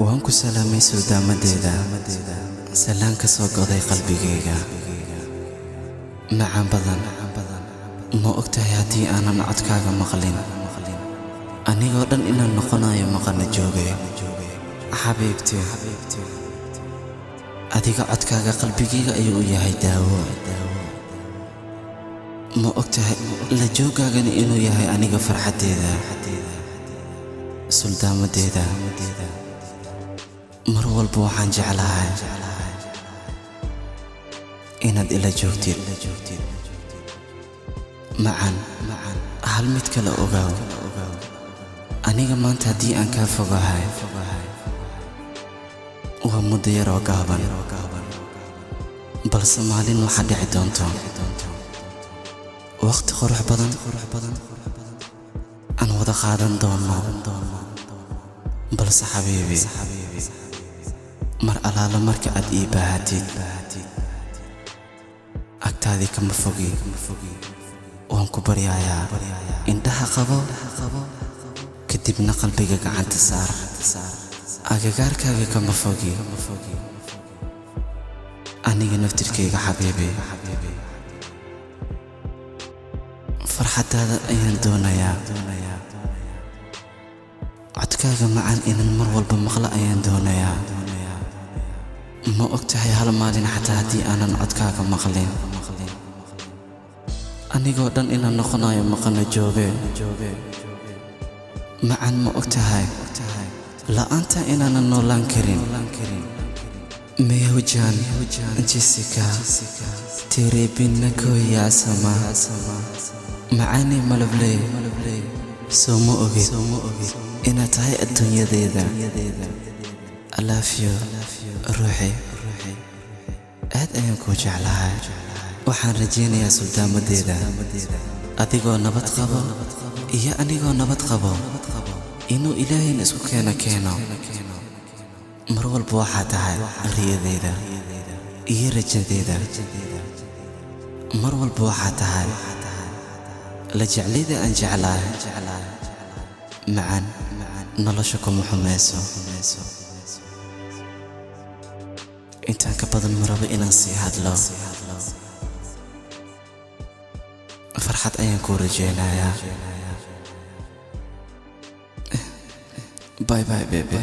waan ku salaamay suldamadeeda salaan ka soo goday qalbigayga macaan badan ma ogtahay haddii aanan codkaaga maqlin anigoo dhan inaan noqonayo maqana joogay xabiibtii adiga codkaaga qalbigayga ayuu u yahay daawo ma ogtahay la joogaagana inuu yahay aniga farxadeeda suldamadeeda mar walba waxaan jeclahay inaad ila joogtid macaan hal mid kale ogaaw aniga maanta haddii aan kaa fogahay waa muddo yaroo gaaban balse maalin waxaa dhici doonto waqti qurux badan aan wada qaadan doono balse xabiibi mar alaala marka aad ii baahatid agtaadii kama fogi waan ku baryayaa indhaha qabo kadibna qalbiga gacanta saar agagaarkaaga kama fogi aniga naftirkayga xabiibi farxadaada ayaan doonayaa codkaaga macaan inaan mar walba maqla ayaan doonayaa ma ogtahay hal maalin xataa haddii aanan codkaaga maqlin anigoo dhan inaan noqonayo maqana jooge macaan ma ogtahay la'aanta inaanan noolaan karin meyawjaan jessica tere binnakoya sama macaani malabley soo ma ogid inaad tahay adduunyadeeda alaafyo ruuxi aad ayaan kuu jeclahay waxaan rajaynayaa suldamadeeda adigoo nabad qabo iyo anigoo nabad qabo inuu ilaahayna isku keeno mar walba waxaa tahay riyadeeda iyo rajadeeda mar walba waxaa tahay la jeclayda aan jeclahay macaan nolosha kuma xumayso intaan ka badan ma rabo inaan sii hadlo farxad ayaan kuu rajaynayaa bye bye baby